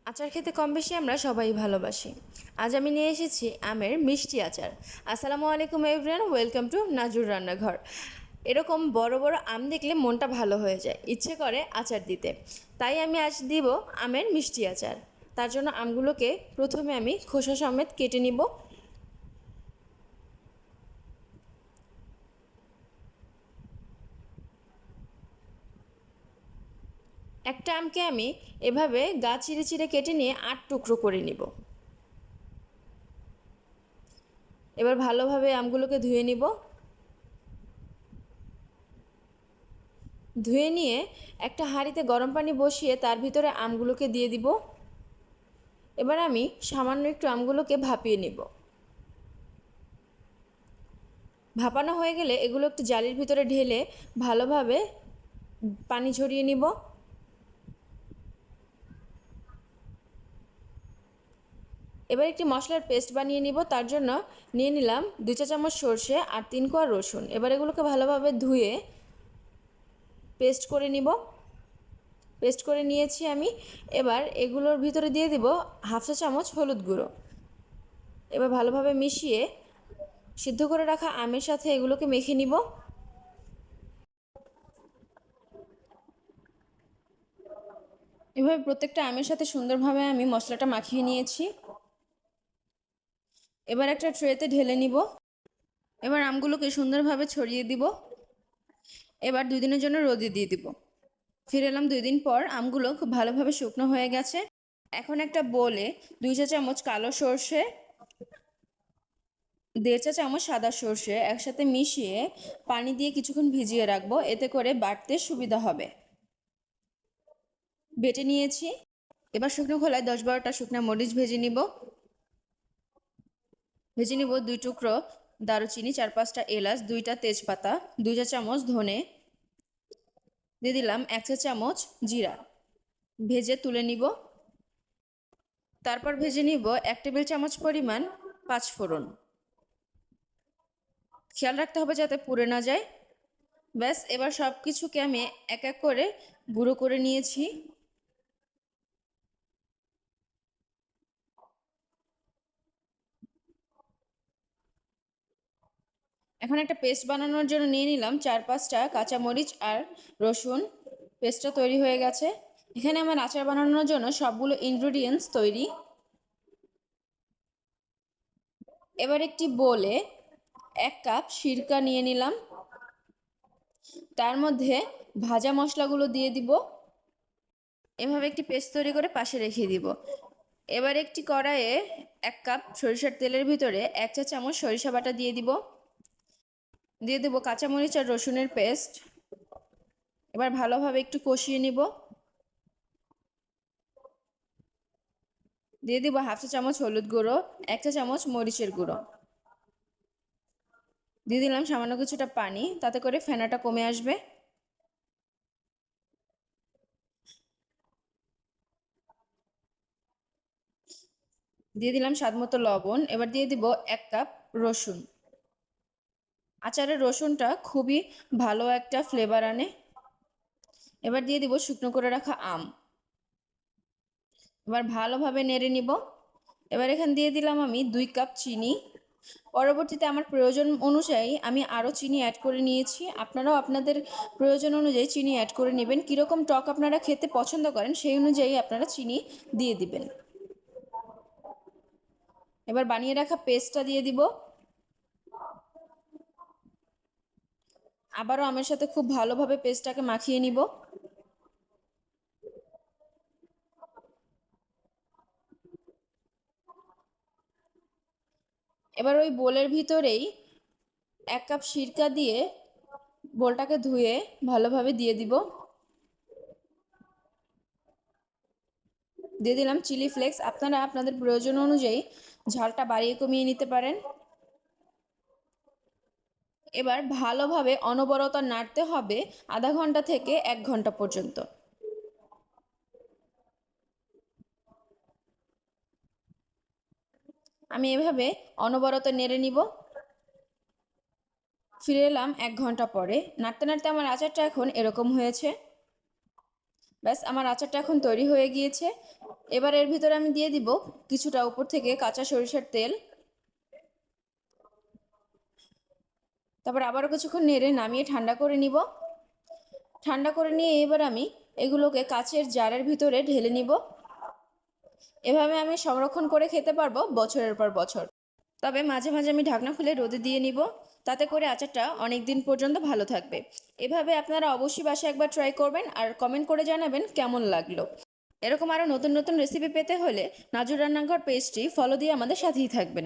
আচার খেতে কম বেশি আমরা সবাই ভালোবাসি। আজ আমি নিয়ে এসেছি আমের মিষ্টি আচার। আসসালামু আলাইকুম এভরিওয়ান, ওয়েলকাম টু নাজুর রান্নাঘর। এরকম বড় বড় আম দেখলে মনটা ভালো হয়ে যায়, ইচ্ছে করে আচার দিতে। তাই আমি আজ দিব আমের মিষ্টি আচার। তার জন্য আমগুলোকে প্রথমে আমি খোসা সমেত কেটে নিব। একটা আমকে আমি এভাবে গা চিরে চিরে কেটে নিয়ে ৮ টুকরো করে নিব। এবার ভালোভাবে আমগুলোকে ধুয়ে নিব। ধুয়ে নিয়ে একটা হাঁড়িতে গরম পানি বসিয়ে তার ভিতরে আমগুলোকে দিয়ে দিব। এবার আমি সামান্য একটু আমগুলোকে ভাপিয়ে নিব। ভাপানো হয়ে গেলে এগুলো একটু জালির ভিতরে ঢেলে ভালোভাবে পানি ঝরিয়ে নিব। এবার একটি মশলার পেস্ট বানিয়ে নিব। তার জন্য নিয়ে নিলাম 2 চা চামচ সর্ষে আর 3 কোয়া রসুন। এবার এগুলোকে ভালোভাবে ধুয়ে পেস্ট করে নিব। পেস্ট করে নিয়েছি আমি। এবার এগুলোর ভিতরে দিয়ে দিব 1/2 চা চামচ হলুদ গুঁড়ো। এবার ভালোভাবে মিশিয়ে সিদ্ধ করে রাখা আমের সাথে এগুলোকে মেখে নিব। এভাবে প্রত্যেকটা আমের সাথে সুন্দরভাবে আমি মশলাটা মাখিয়ে নিয়েছি। এবার একটা ট্রেতে ঢেলে নিব। এবার আমগুলোকে সুন্দরভাবে ছড়িয়ে দিব। এবার 2 দিনের জন্য রোদে দিয়ে দিব। ফিরে এলাম 2 দিন পর। আমগুলো খুব ভালোভাবে শুকনো হয়ে গেছে। এখন একটা বোলে 2 চা চামচ কালো সর্ষে, 1.5 চা চামচ সাদা সর্ষে একসাথে মিশিয়ে পানি দিয়ে কিছুক্ষণ ভিজিয়ে রাখবো, এতে করে বাটতে সুবিধা হবে। বেটে নিয়েছি। এবার শুকনো খোলায় 10-12টা শুকনো মরিচ ভেজে নিব। 2 টুকরো দারুচিনি, 4-5টা এলাচ, 2টা তেজপাতা, 2 চা চামচ ধনে, দিয়ে দিলাম 1 চা চামচ জিরা। ভেজে তুলে নিব। তারপর ভেজে নিব 1 টেবিল চামচ পরিমাণ পাঁচফোড়ন। খেয়াল রাখতে হবে যাতে পুড়ে না যায়। ব্যাস, এবার সব কিছুকে আমি এক এক করে গুঁড়ো করে নিয়েছি। এখন একটা পেস্ট বানানোর জন্য নিয়ে নিলাম 4-5টা কাঁচামরিচ আর রসুন। পেস্টটা তৈরি হয়ে গেছে। এখানে আমার আচার বানানোর জন্য সবগুলো ইনগ্রিডিয়েন্টস তৈরি। এবার একটি বোলে 1 কাপ সিরকা নিয়ে নিলাম। তার মধ্যে ভাজা মশলাগুলো দিয়ে দিব। এভাবে একটি পেস্ট তৈরি করে পাশে রেখে দিব। এবার একটি কড়াইয়ে 1 কাপ সরিষার তেলের ভিতরে 1 চা চামচ সরিষা বাটা দিয়ে দিব। দিয়ে দেবো কাঁচামরিচ আর রসুনের পেস্ট। এবার ভালোভাবে একটু কষিয়ে নিব। দিয়ে দিব 1/2 চা চামচ হলুদ গুঁড়ো, 1 চা চামচ মরিচের গুঁড়ো। দিয়ে দিলাম সামান্য কিছুটা পানি, তাতে করে ফেনাটা কমে আসবে। দিয়ে দিলাম স্বাদমতো লবণ। এবার দিয়ে দিব 1 কাপ রসুন। আচারের রসুনটা খুবই ভালো একটা ফ্লেভার আনে। এবার দিয়ে দিব শুকনো করে রাখা আম। এবার ভালোভাবে নেড়ে নিব। এবার এখানে দিয়ে দিলাম আমি 2 কাপ চিনি। পরবর্তীতে আমার প্রয়োজন অনুযায়ী আমি আরও চিনি অ্যাড করে নিয়েছি। আপনারাও আপনাদের প্রয়োজন অনুযায়ী চিনি অ্যাড করে নেবেন। কীরকম টক আপনারা খেতে পছন্দ করেন সেই অনুযায়ী আপনারা চিনি দিয়ে দিবেন। এবার বানিয়ে রাখা পেস্টটা দিয়ে দিব। আবারও আমের সাথে খুব ভালোভাবে পেস্টটাকে মাখিয়ে নিব। এবার ওই বোলের ভিতরেই 1 কাপ সিরকা দিয়ে বোলটাকে ধুয়ে ভালোভাবে দিয়ে দিব। দিয়ে দিলাম চিলি ফ্লেক্স। আপনারা আপনাদের প্রয়োজন অনুযায়ী ঝালটা বাড়িয়ে কমিয়ে নিতে পারেন। এবার ভালোভাবে অনবরত নাড়তে হবে আধা ঘন্টা থেকে 1 ঘন্টা পর্যন্ত। আমি এভাবে অনবরত নেড়ে নিব। ফিরে এলাম 1 ঘন্টা পরে। নাড়তে নাড়তে আমার আচারটা এখন এরকম হয়েছে। ব্যাস আমার আচারটা এখন তৈরি হয়ে গিয়েছে। এবার এর ভিতরে আমি দিয়ে দিব কিছুটা উপর থেকে কাঁচা সরিষার তেল। তারপর আবারও কিছুক্ষণ নেড়ে নামিয়ে ঠান্ডা করে নিব। ঠান্ডা করে নিয়ে এবার আমি এগুলোকে কাচের জারের ভিতরে ঢেলে নিব। এভাবে আমি সংরক্ষণ করে খেতে পারবো বছরের পর বছর। তবে মাঝে মাঝে আমি ঢাকনা খুলে রোদে দিয়ে নিব, তাতে করে আচারটা অনেক দিন পর্যন্ত ভালো থাকবে। এভাবে আপনারা অবশ্যই বাসায় একবার ট্রাই করবেন আর কমেন্ট করে জানাবেন কেমন লাগলো। এরকম আরও নতুন নতুন রেসিপি পেতে হলে নাজুর রান্নাঘর পেজটি ফলো দিয়ে আমাদের সাথেই থাকবেন।